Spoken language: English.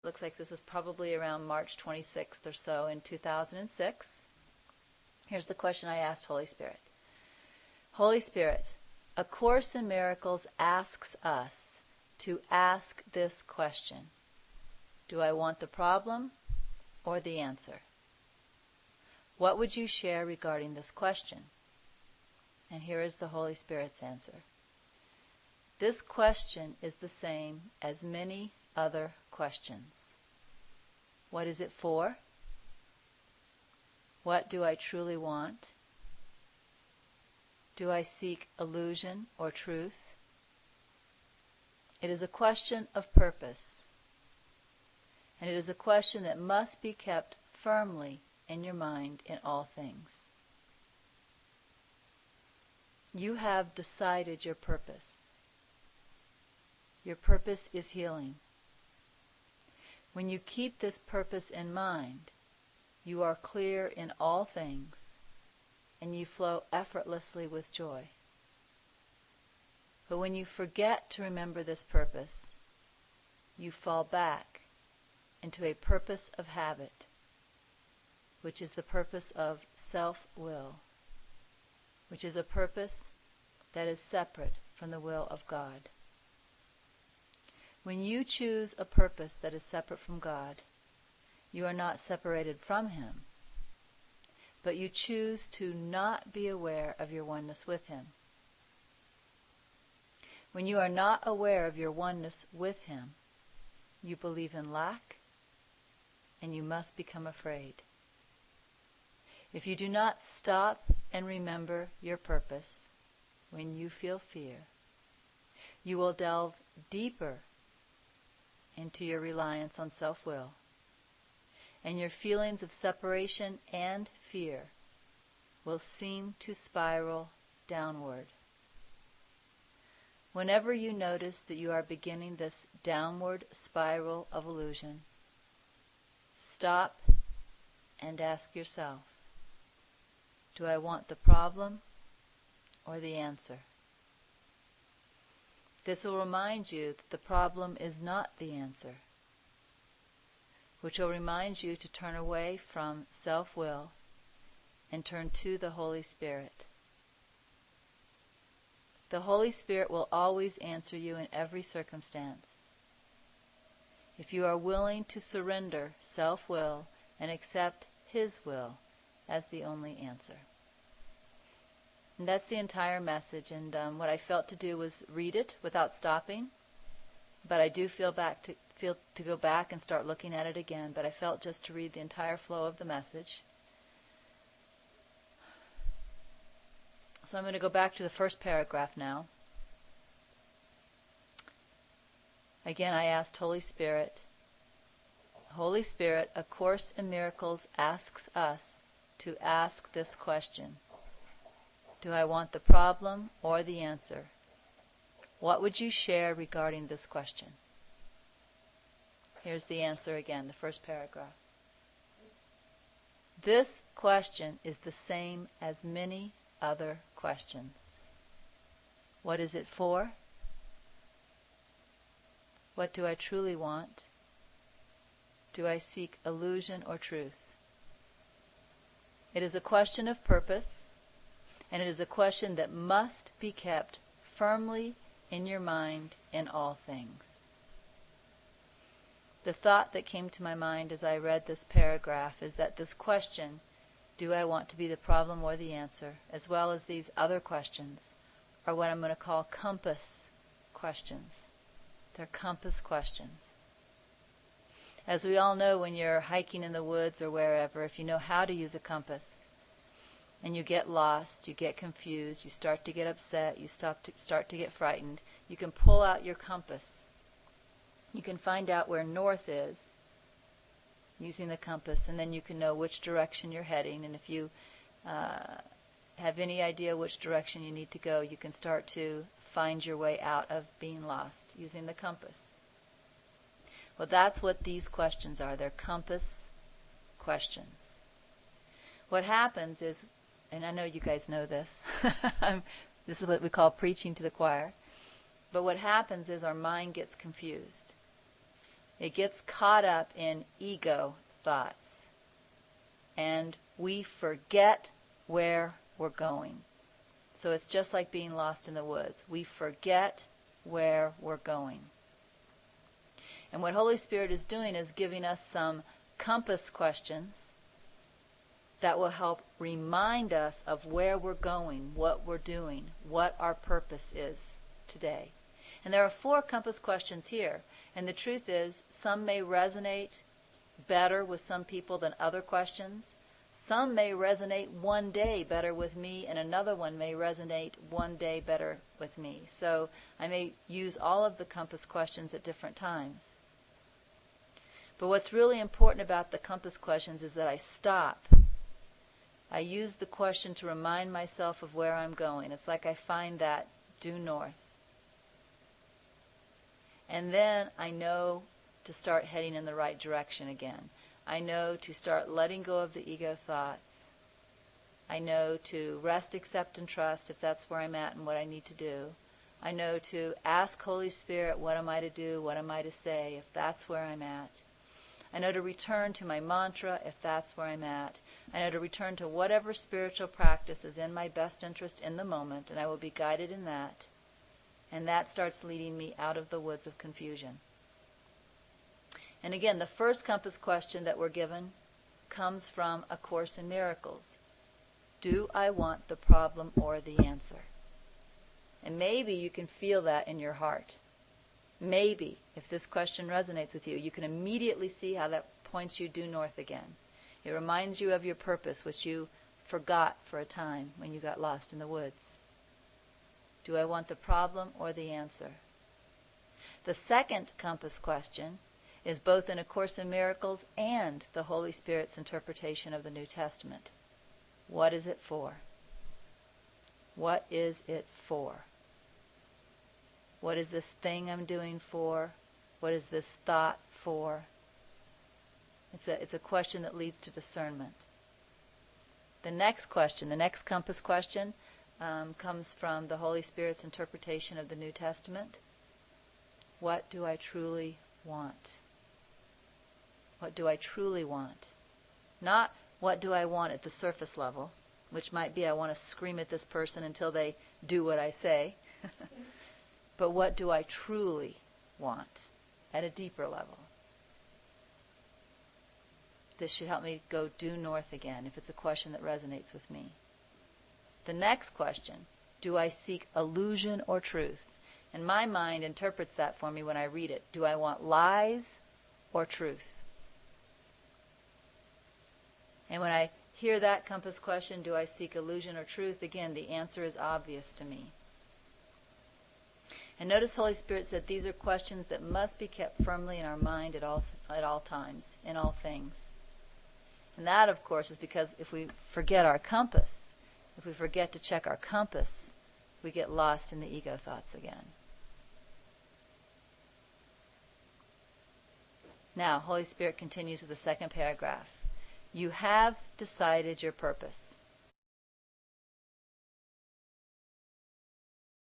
looks like this was probably around March 26th or so in 2006. Here's the question I asked Holy Spirit. Holy Spirit, A Course in Miracles asks us to ask this question. Do I want the problem or the answer? What would you share regarding this question? And here is the Holy Spirit's answer. This question is the same as many other questions. What is it for? What do I truly want? Do I seek illusion or truth? It is a question of purpose, and it is a question that must be kept firmly in your mind in all things. You have decided your purpose. Your purpose is healing. When you keep this purpose in mind, you are clear in all things, and you flow effortlessly with joy. But when you forget to remember this purpose, you fall back into a purpose of habit, which is the purpose of self-will, which is a purpose that is separate from the will of God. When you choose a purpose that is separate from God, you are not separated from Him, but you choose to not be aware of your oneness with Him. When you are not aware of your oneness with Him, you believe in lack, and you must become afraid. If you do not stop and remember your purpose when you feel fear, you will delve deeper into your reliance on self-will, and your feelings of separation and fear will seem to spiral downward. Whenever you notice that you are beginning this downward spiral of illusion, stop and ask yourself, do I want the problem or the answer? This will remind you that the problem is not the answer, which will remind you to turn away from self-will and turn to the Holy Spirit. The Holy Spirit will always answer you in every circumstance. If you are willing to surrender self-will and accept His will as the only answer. And that's the entire message, and what I felt to do was read it without stopping, but I do feel to go back and start looking at it again, but I felt just to read the entire flow of the message. So I'm going to go back to the first paragraph now. Again, I asked Holy Spirit, A Course in Miracles asks us to ask this question. Do I want the problem or the answer? What would you share regarding this question? Here's the answer again, the first paragraph. This question is the same as many other questions. What is it for? What do I truly want? Do I seek illusion or truth? It is a question of purpose, and it is a question that must be kept firmly in your mind in all things. The thought that came to my mind as I read this paragraph is that this question, do I want to be the problem or the answer, as well as these other questions, are what I'm going to call compass questions. They're compass questions. As we all know, when you're hiking in the woods or wherever, if you know how to use a compass, and you get lost, you get confused, you start to get upset, you start to get frightened, you can pull out your compass. You can find out where north is using the compass, and then you can know which direction you're heading, and if you have any idea which direction you need to go, you can start to find your way out of being lost using the compass. Well, that's what these questions are. They're compass questions. What happens is, and I know you guys know this, this is what we call preaching to the choir, but what happens is our mind gets confused. It gets caught up in ego thoughts. And we forget where we're going. So it's just like being lost in the woods. We forget where we're going. And what Holy Spirit is doing is giving us some compass questions that will help remind us of where we're going, what we're doing, what our purpose is today. And there are 4 compass questions here. And the truth is, some may resonate better with some people than other questions. Some may resonate one day better with me, and another one may resonate one day better with me. So I may use all of the compass questions at different times. But what's really important about the compass questions is that I stop. I use the question to remind myself of where I'm going. It's like I find that due north. And then I know to start heading in the right direction again. I know to start letting go of the ego thoughts. I know to rest, accept, and trust if that's where I'm at and what I need to do. I know to ask Holy Spirit, what am I to do, what am I to say, if that's where I'm at. I know to return to my mantra if that's where I'm at. I know to return to whatever spiritual practice is in my best interest in the moment, and I will be guided in that. And that starts leading me out of the woods of confusion. And again, the first compass question that we're given comes from A Course in Miracles. Do I want the problem or the answer? And maybe you can feel that in your heart. Maybe, if this question resonates with you, you can immediately see how that points you due north again. It reminds you of your purpose, which you forgot for a time when you got lost in the woods. Do I want the problem or the answer? The second compass question is both in A Course in Miracles and the Holy Spirit's interpretation of the New Testament. What is it for? What is it for? What is this thing I'm doing for? What is this thought for? It's a question that leads to discernment. The next question, the next compass question, comes from the Holy Spirit's interpretation of the New Testament. What do I truly want? What do I truly want? Not what do I want at the surface level, which might be I want to scream at this person until they do what I say. But what do I truly want at a deeper level? This should help me go due north again if it's a question that resonates with me. The next question, do I seek illusion or truth? And my mind interprets that for me when I read it. Do I want lies or truth? And when I hear that compass question, do I seek illusion or truth? Again, the answer is obvious to me. And notice Holy Spirit said these are questions that must be kept firmly in our mind at all times, in all things. And that, of course, is because if we forget our compass, if we forget to check our compass, we get lost in the ego thoughts again. Now, Holy Spirit continues with the second paragraph. You have decided your purpose.